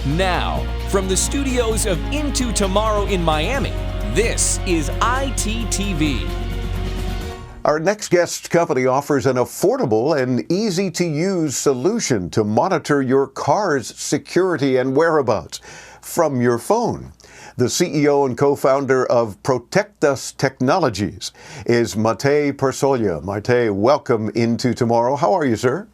Now, from the studios of Into Tomorrow in Miami, this is ITTV. Our next guest company offers an affordable and easy-to-use solution to monitor your car's security and whereabouts from your phone. The CEO and co-founder of Protectus Technologies is Matej Peršolja. Matej, welcome Into Tomorrow. How are you, sir?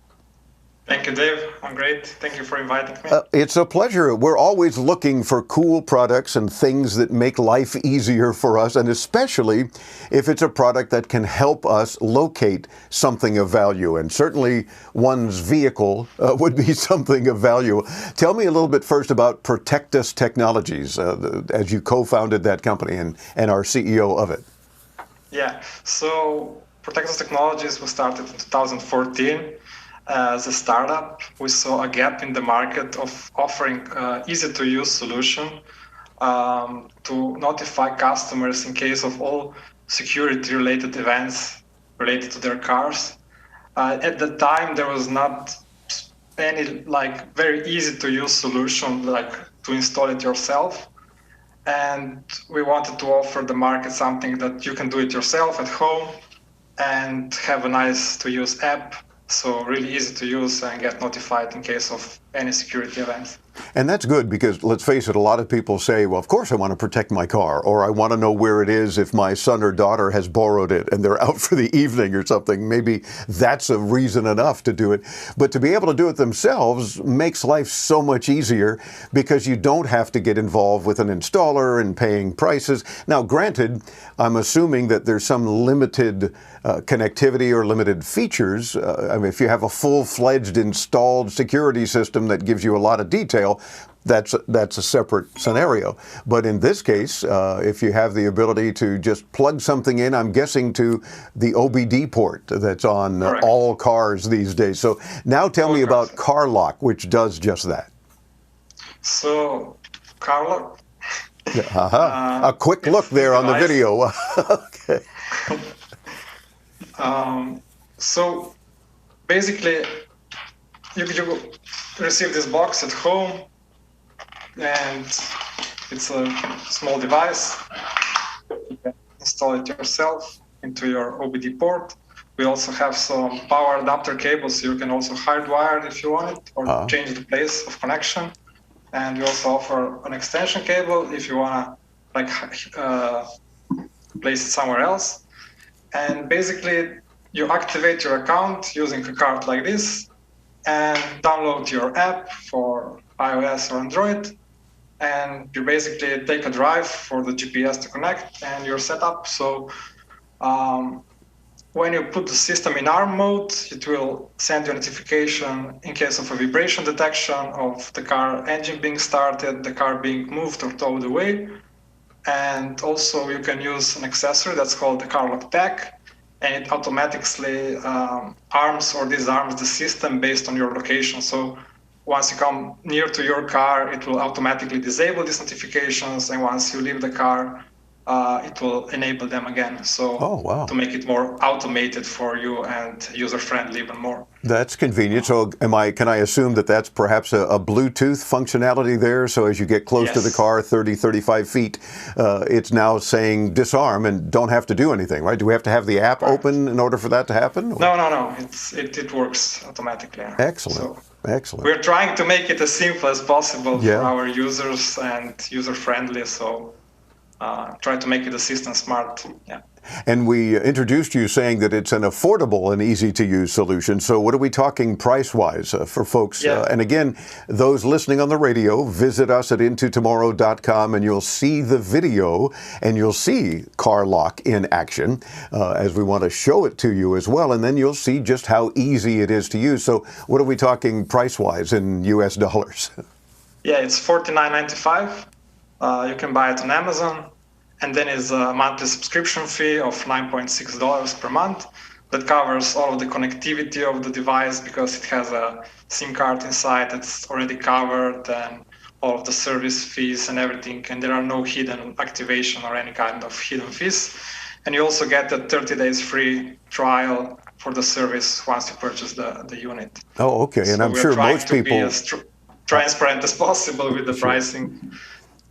Thank you, Dave. I'm great. Thank you for inviting me. It's a pleasure. We're always looking for cool products and things that make life easier for us, and especially if it's a product that can help us locate something of value. And certainly one's vehicle would be something of value. Tell me a little bit first about Protectus Technologies, as you co-founded that company and are CEO of it. Yeah. So Protectus Technologies was started in 2014. As a startup, we saw a gap in the market of offering easy-to-use solution to notify customers in case of all security-related events related to their cars. At the time, there was not any very easy-to-use solution to install it yourself. And we wanted to offer the market something that you can do it yourself at home and have a nice-to-use app. So really easy to use and get notified in case of any security events. And that's good because, let's face it, a lot of people say, well, of course I want to protect my car, or I want to know where it is if my son or daughter has borrowed it and they're out for the evening or something. Maybe that's a reason enough to do it. But to be able to do it themselves makes life so much easier because you don't have to get involved with an installer and paying prices. Now, granted, I'm assuming that there's some limited connectivity or limited features. I mean, if you have a full-fledged installed security system that gives you a lot of detail, that's a separate scenario. But in this case, if you have the ability to just plug something in, I'm guessing to the OBD port that's on all cars these days. So now tell me about CarLock, which does just that. So CarLock. A quick look there on the video. Okay. So basically, you receive this box at home, and it's a small device. You can install it yourself into your OBD port. We also have some power adapter cables, so you can also hardwire it if you want it, or change the place of connection. And we also offer an extension cable if you want to place it somewhere else. And basically, you activate your account using a card like this and download your app for iOS or Android. And you basically take a drive for the GPS to connect and you're set up. So when you put the system in ARM mode, it will send you a notification in case of a vibration detection of the car engine being started, the car being moved or towed away. And also you can use an accessory that's called the CarLock tag, and it automatically arms or disarms the system based on your location. So once you come near to your car, it will automatically disable these notifications, and once you leave the car, it will enable them again. So to make it more automated for you and user-friendly even more. That's convenient. So can I assume that that's perhaps a Bluetooth functionality there? So as you get close to the car, 30, 35 feet, it's now saying disarm and don't have to do anything, right? Do we have to have the app open in order for that to happen? Or? No. It works automatically. Excellent. So excellent. We're trying to make it as simple as possible for our users and user-friendly. So try to make it assistant smart. Yeah. And we introduced you saying that it's an affordable and easy-to-use solution. So what are we talking price-wise for folks? And again, those listening on the radio, visit us at intotomorrow.com and you'll see the video and you'll see CarLock in action as we want to show it to you as well. And then you'll see just how easy it is to use. So what are we talking price-wise in US dollars? Yeah, it's $49.95. You can buy it on Amazon. And then is a monthly subscription fee of $9.6 per month that covers all of the connectivity of the device because it has a SIM card inside that's already covered, and all of the service fees and everything. And there are no hidden activation or any kind of hidden fees. And you also get a 30 days free trial for the service once you purchase the unit. Oh, okay. And so I'm sure most people... transparent as possible with the pricing.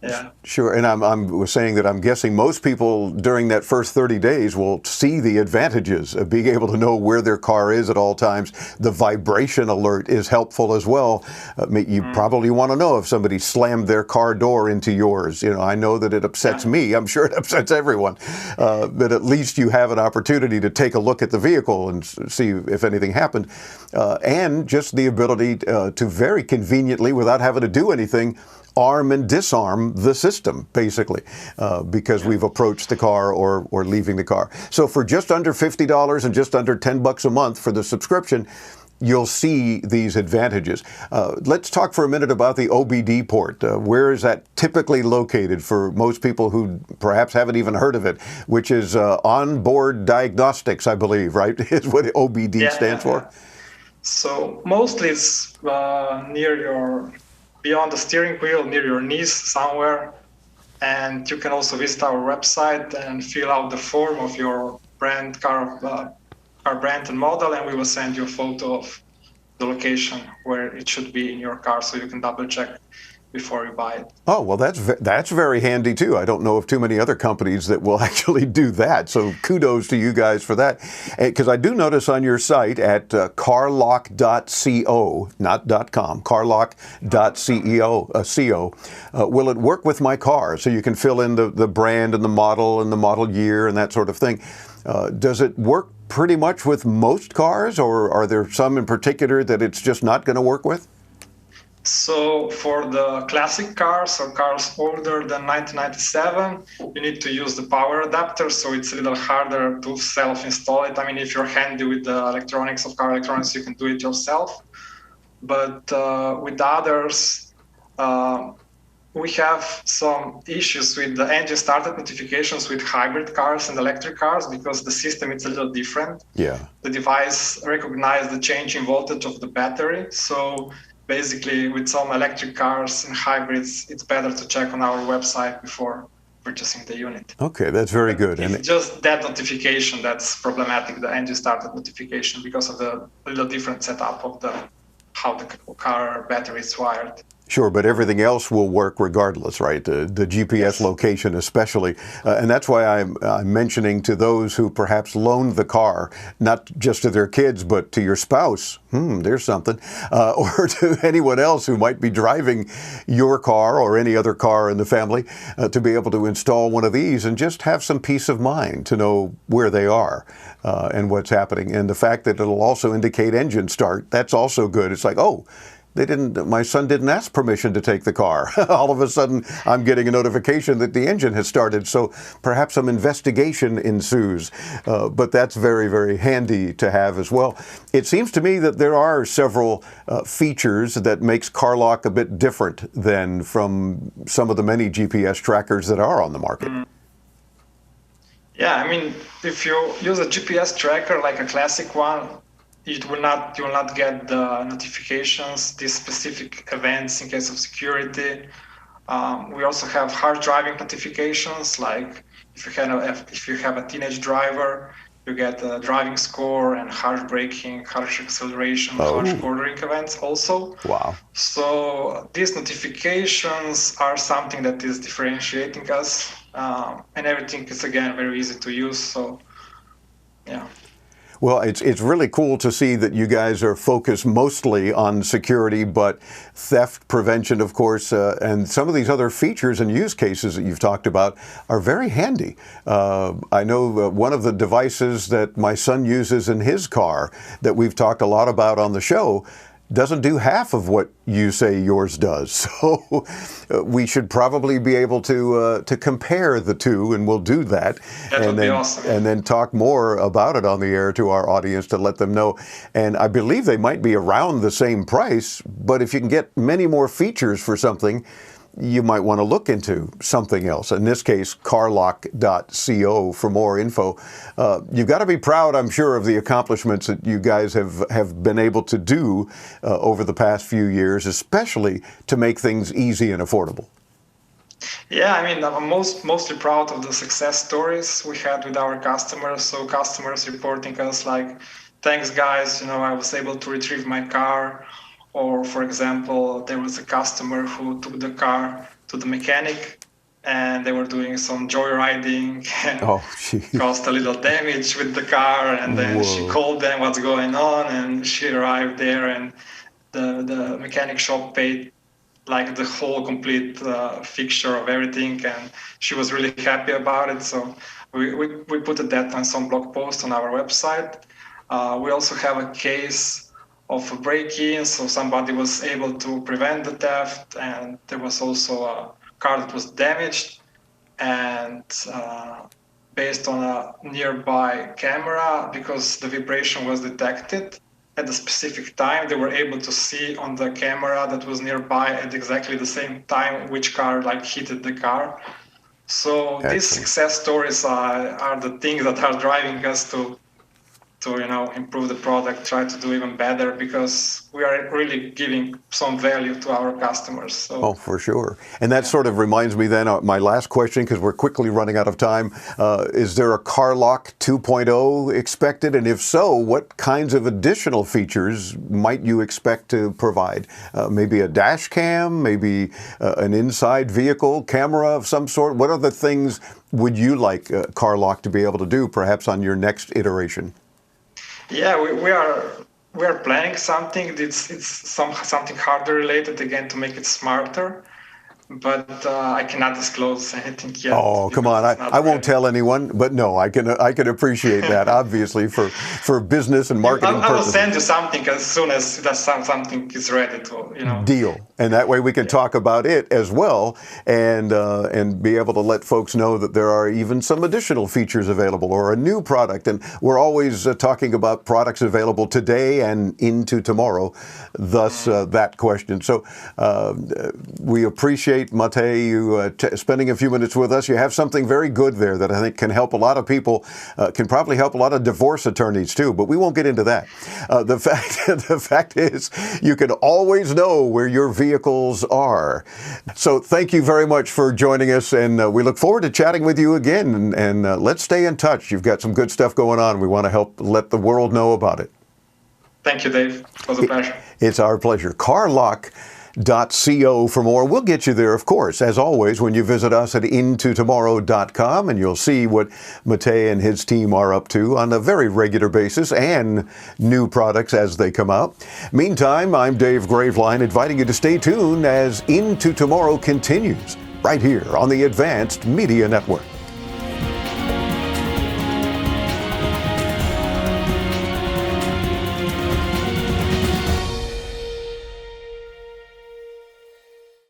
Yeah. Sure, and I'm saying that I'm guessing most people during that first 30 days will see the advantages of being able to know where their car is at all times. The vibration alert is helpful as well. You probably want to know if somebody slammed their car door into yours. You know, I know that it upsets me. I'm sure it upsets everyone. But at least you have an opportunity to take a look at the vehicle and see if anything happened. And just the ability to very conveniently, without having to do anything, arm and disarm the system, basically, because we've approached the car or leaving the car. So for just under $50 and just under $10 a month for the subscription, you'll see these advantages. Let's talk for a minute about the OBD port. Where is that typically located for most people who perhaps haven't even heard of it, which is onboard diagnostics, I believe, right? Is what OBD stands for? So mostly it's beyond the steering wheel, near your knees somewhere. And you can also visit our website and fill out the form of your car brand and model, and we will send you a photo of the location where it should be in your car, so you can double check before you buy it. Oh, well, that's very handy too. I don't know of too many other companies that will actually do that. So kudos to you guys for that. Because I do notice on your site at carlock.co, not .com, carlock.co, will it work with my car? So you can fill in the brand and the model year and that sort of thing. Does it work pretty much with most cars, or are there some in particular that it's just not going to work with? So for the classic cars or cars older than 1997, you need to use the power adapter, so it's a little harder to self-install it. I mean, if you're handy with the electronics of car electronics, you can do it yourself. But with the others, we have some issues with the engine startup notifications with hybrid cars and electric cars, because the system is a little different. Yeah. The device recognizes the change in voltage of the battery. So basically, with some electric cars and hybrids, it's better to check on our website before purchasing the unit. Okay, that's very good. It's just that notification that's problematic, the engine startup notification, because of the little different setup of how the car battery is wired. Sure, but everything else will work regardless, right? The GPS location especially. And that's why I'm mentioning to those who perhaps loaned the car, not just to their kids, but to your spouse, there's something, or to anyone else who might be driving your car or any other car in the family, to be able to install one of these and just have some peace of mind to know where they are and what's happening. And the fact that it'll also indicate engine start, that's also good. It's like, oh, my son didn't ask permission to take the car. All of a sudden, I'm getting a notification that the engine has started. So perhaps some investigation ensues. But that's very, very handy to have as well. It seems to me that there are several features that makes CarLock a bit different than from some of the many GPS trackers that are on the market. Yeah, I mean, if you use a GPS tracker like a classic one, you will not get the notifications, these specific events in case of security. We also have harsh driving notifications, like if you have a teenage driver, you get a driving score and harsh braking, harsh acceleration, harsh cornering events also. Wow. So these notifications are something that is differentiating us, and everything is, again, very easy to use. So, yeah. Well, it's really cool to see that you guys are focused mostly on security, but theft prevention, of course, and some of these other features and use cases that you've talked about are very handy. I know one of the devices that my son uses in his car that we've talked a lot about on the show doesn't do half of what you say yours does. So we should probably be able to compare the two, and we'll do that. That would be awesome. And then talk more about it on the air to our audience to let them know. And I believe they might be around the same price, but if you can get many more features for something, you might want to look into something else. In this case, carlock.co for more info. You've got to be proud, I'm sure, of the accomplishments that you guys have been able to do over the past few years, especially to make things easy and affordable. Yeah, I mean, I'm mostly proud of the success stories we had with our customers. So customers reporting us like, thanks guys, I was able to retrieve my car, Or, for example, there was a customer who took the car to the mechanic and they were doing some joyriding and caused a little damage with the car. And then she called them what's going on, and she arrived there, and the mechanic shop paid like the whole complete fixture of everything, and she was really happy about it. So we put that on some blog post on our website. We also have a case of a break-in, so somebody was able to prevent the theft, and there was also a car that was damaged, and based on a nearby camera, because the vibration was detected at a specific time, they were able to see on the camera that was nearby at exactly the same time which car hit the car. So these success stories are the things that are driving us to improve the product, try to do even better, because we are really giving some value to our customers. So, for sure. And that sort of reminds me then, my last question, because we're quickly running out of time. Is there a CarLock 2.0 expected? And if so, what kinds of additional features might you expect to provide? Maybe a dash cam, maybe an inside vehicle camera of some sort? What other things would you like CarLock to be able to do, perhaps on your next iteration? Yeah, we are planning something. It's something hardware related, again, to make it smarter. But I cannot disclose anything yet. Oh, come on. I won't tell anyone, but no, I can appreciate that, obviously, for business and marketing purposes. I will send you something as soon as something is ready to, Deal. And that way we can talk about it as well, and be able to let folks know that there are even some additional features available or a new product. And we're always talking about products available today and into tomorrow, thus that question. So we appreciate, Matej, you spending a few minutes with us. You have something very good there that I think can help a lot of people, can probably help a lot of divorce attorneys too, but we won't get into that. The fact is, you can always know where your vehicles are. So thank you very much for joining us, and we look forward to chatting with you again, and let's stay in touch. You've got some good stuff going on. We want to help let the world know about it. Thank you, Dave. It was a pleasure. It's our pleasure. CarLock.co for more. We'll get you there, of course, as always, when you visit us at intotomorrow.com, and you'll see what Matej and his team are up to on a very regular basis, and new products as they come out. Meantime, I'm Dave Graveline, inviting you to stay tuned as Into Tomorrow continues right here on the Advanced Media Network.